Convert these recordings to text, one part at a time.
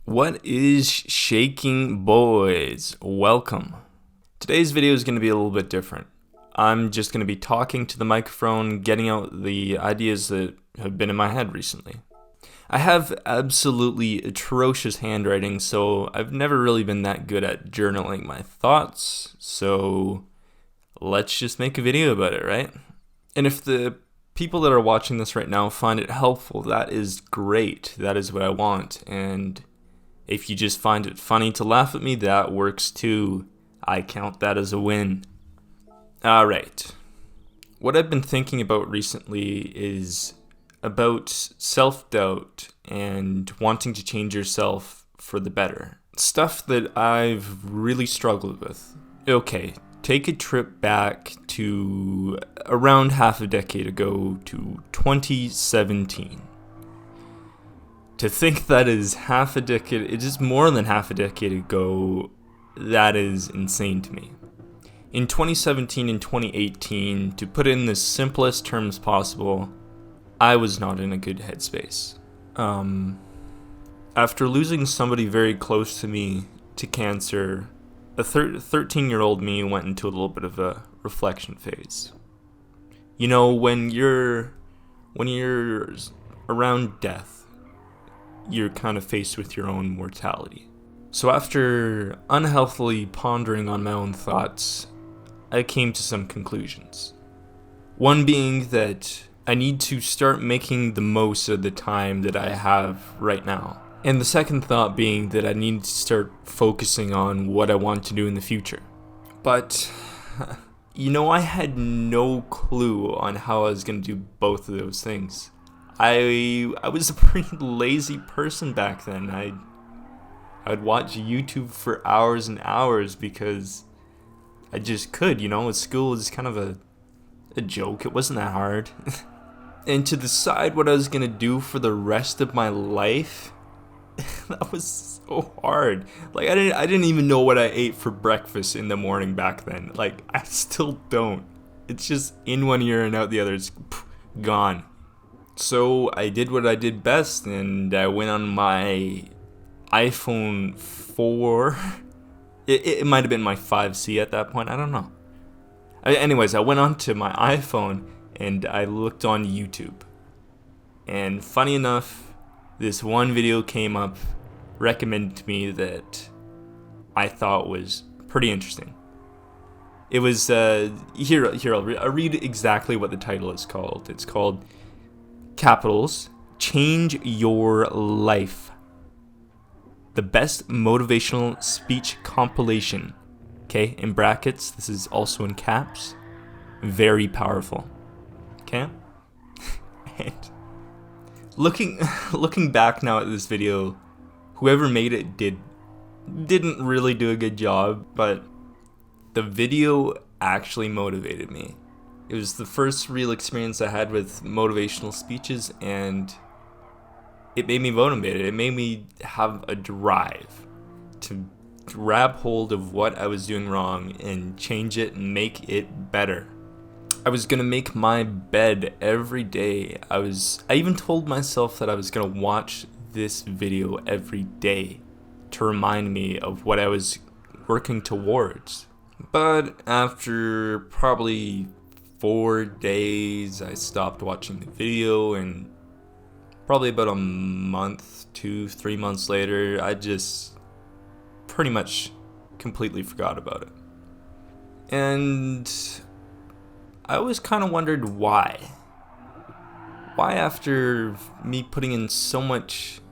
What is shaking, boys? Welcome. Today's video is going to be a little bit different. I'm just going to be talking to the microphone, getting out the ideas that have been in my head recently. I have absolutely atrocious handwriting, so I've never really been that good at journaling my thoughts, so let's just make a video about it, right? And if the people that are watching this right now find it helpful, that is great. That is what I want, and if you just find it funny to laugh at me, that works too. I count that as a win. Alright. What I've been thinking about recently is about self-doubt and wanting to change yourself for the better. Stuff that I've really struggled with. Okay, take a trip back to around half a decade ago to 2017. To think that is half a decade, it is more than half a decade ago, that is insane to me. In 2017 and 2018, to put it in the simplest terms possible, I was not in a good headspace. After losing somebody very close to me to cancer, a 13-year-old me went into a little bit of a reflection phase. You know, when you're around death, you're kind of faced with your own mortality. So after unhealthily pondering on my own thoughts, I came to some conclusions. One being that I need to start making the most of the time that I have right now. And the second thought being that I need to start focusing on what I want to do in the future. But, I had no clue on how I was going to do both of those things. I was a pretty lazy person back then. I'd watch YouTube for hours and hours because I just could, school was kind of a joke. It wasn't that hard. And to decide what I was going to do for the rest of my life, that was so hard. Like, I didn't even know what I ate for breakfast in the morning back then. Like, I still don't. It's just in one ear and out the other. It's gone. So I did what I did best, and I went on my iPhone 4. It might have been my 5C at that point. I don't know. Anyways, I went onto my iPhone, and I looked on YouTube. And funny enough, this one video came up, recommended to me that I thought was pretty interesting. It was, here I'll read exactly what the title is called. It's called Capitals, Change Your Life. The best motivational speech compilation. Okay, in brackets, this is also in caps. Very powerful. Okay? And looking back now at this video, whoever made it didn't really do a good job, but the video actually motivated me. It was the first real experience I had with motivational speeches, and it made me motivated. It made me have a drive to grab hold of what I was doing wrong and change it and make it better. I was going to make my bed every day. I even told myself that I was going to watch this video every day to remind me of what I was working towards. But after probably 4 days, I stopped watching the video, and probably about a month, 2-3 months later, I just pretty much completely forgot about it. And I always kind of wondered why. Why after me putting in so much,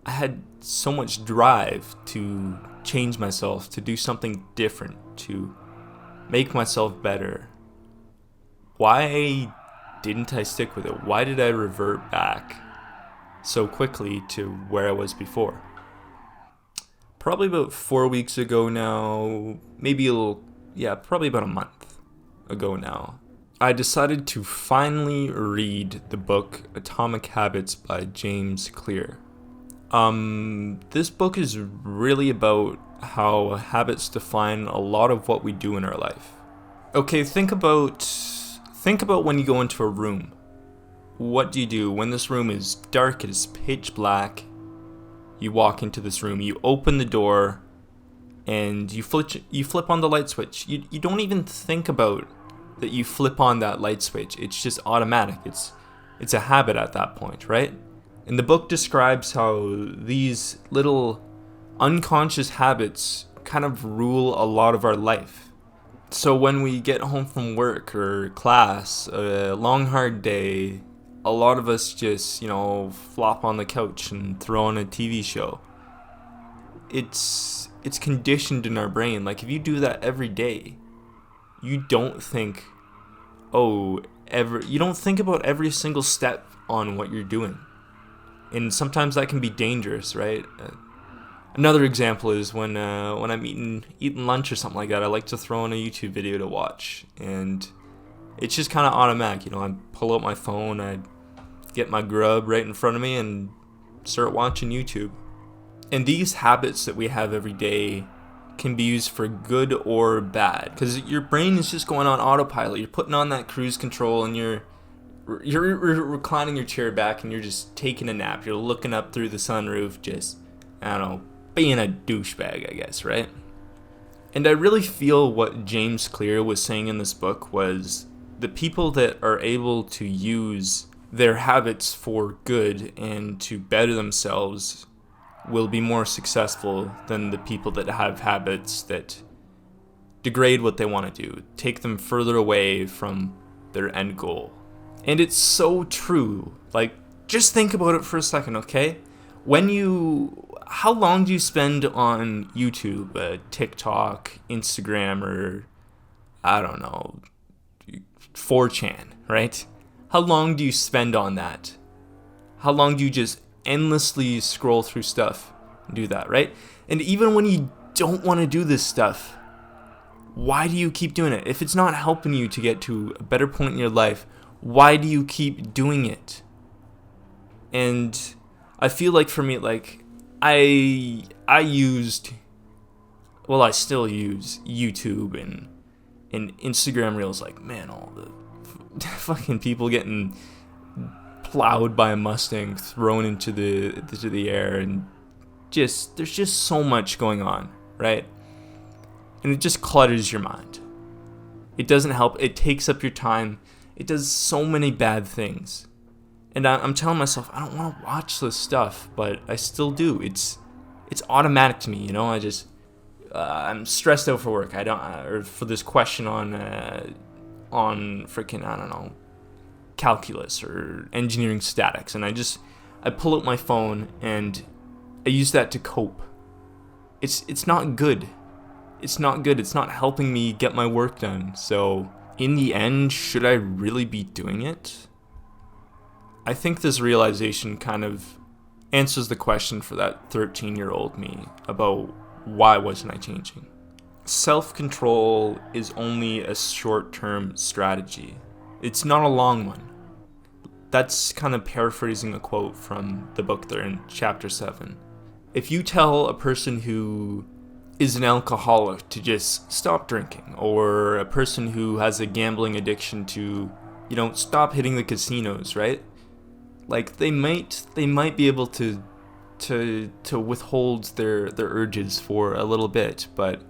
I had so much drive to change myself, to do something different, to make myself better. Why didn't I stick with it? Why did I revert back so quickly to where I was before? Probably about 4 weeks ago now, probably about a month ago now, I decided to finally read the book Atomic Habits by James Clear. This book is really about how habits define a lot of what we do in our life. Okay, think about when you go into a room. What do you do when this room is dark, it is pitch black? You walk into this room, you open the door, and you flip on the light switch. You don't even think about that you flip on that light switch. It's just automatic. It's a habit at that point, right? And the book describes how these little unconscious habits kind of rule a lot of our life. So when we get home from work or class, a long hard day, a lot of us just, flop on the couch and throw on a TV show. It's conditioned in our brain. Like, if you do that every day, you don't think, you don't think about every single step on what you're doing. And sometimes that can be dangerous, right? Another example is when I'm eating lunch or something like that, I like to throw in a YouTube video to watch. And it's just kind of automatic. I pull out my phone, I get my grub right in front of me and start watching YouTube. And these habits that we have every day can be used for good or bad, because your brain is just going on autopilot. You're putting on that cruise control and you're reclining your chair back and you're just taking a nap. You're looking up through the sunroof, just, being a douchebag, I guess, right? And I really feel what James Clear was saying in this book was the people that are able to use their habits for good and to better themselves will be more successful than the people that have habits that degrade what they want to do, take them further away from their end goal. And it's so true. Like, just think about it for a second, okay? How long do you spend on YouTube, TikTok, Instagram, or, 4chan, right? How long do you spend on that? How long do you just endlessly scroll through stuff and do that, right? And even when you don't want to do this stuff, why do you keep doing it? If it's not helping you to get to a better point in your life, why do you keep doing it? And I feel like for me, like, I still use YouTube and Instagram Reels. Like, man, all the fucking people getting plowed by a Mustang, thrown into the air, and there's just so much going on, right? And it just clutters your mind. It doesn't help. It takes up your time. It does so many bad things. And I'm telling myself, I don't want to watch this stuff, but I still do. It's automatic to me, I'm stressed out for work. Or for this question on freaking, calculus or engineering statics, and I pull out my phone and I use that to cope. It's not good. It's not good. It's not helping me get my work done. So in the end, should I really be doing it? I think this realization kind of answers the question for that 13-year-old me about why wasn't I changing. Self-control is only a short-term strategy. It's not a long one. That's kind of paraphrasing a quote from the book there in chapter 7. If you tell a person who is an alcoholic to just stop drinking, or a person who has a gambling addiction to, stop hitting the casinos, right? Like, they might be able to withhold their urges for a little bit, but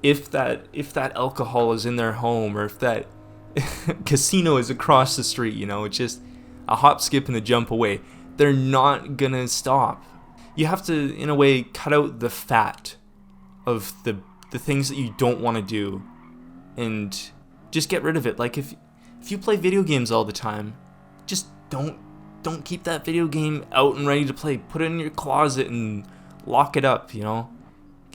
if that alcohol is in their home, or if that casino is across the street, it's just a hop, skip, and a jump away, they're not gonna stop. You have to, in a way, cut out the fat of the things that you don't want to do, and just get rid of it. Like, if you play video games all the time, just don't keep that video game out and ready to play. Put it in your closet and lock it up,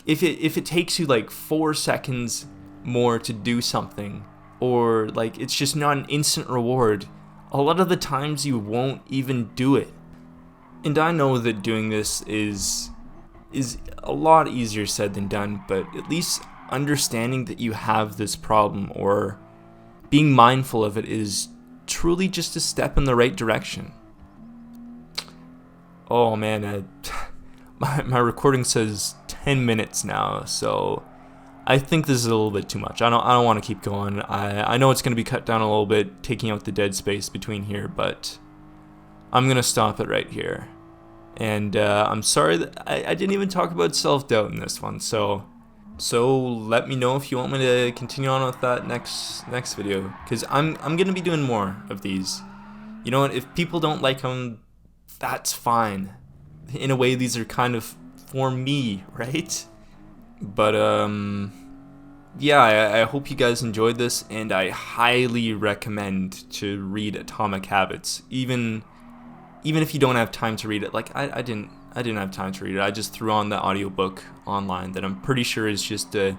If it takes you like 4 seconds more to do something, or like it's just not an instant reward, a lot of the times you won't even do it. And I know that doing this is a lot easier said than done, but at least understanding that you have this problem or being mindful of it is truly just a step in the right direction. Oh man, my recording says 10 minutes now, so I think this is a little bit too much. I don't want to keep going. I know it's going to be cut down a little bit, taking out the dead space between here, but I'm going to stop it right here. And I'm sorry that I didn't even talk about self-doubt in this one. So let me know if you want me to continue on with that next video, because I'm gonna be doing more of these. You know what? If people don't like them, that's fine. In a way, these are kind of for me, right? But yeah, I hope you guys enjoyed this, and I highly recommend to read Atomic Habits, even if you don't have time to read it. Like I didn't have time to read it. I just threw on the audiobook online that I'm pretty sure is just an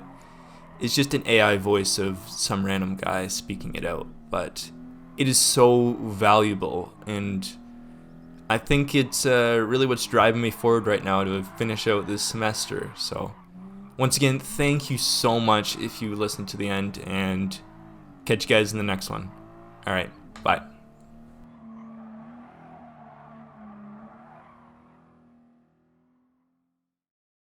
AI voice of some random guy speaking it out. But it is so valuable, and I think it's really what's driving me forward right now to finish out this semester. So once again, thank you so much if you listened to the end, and catch you guys in the next one. All right, bye.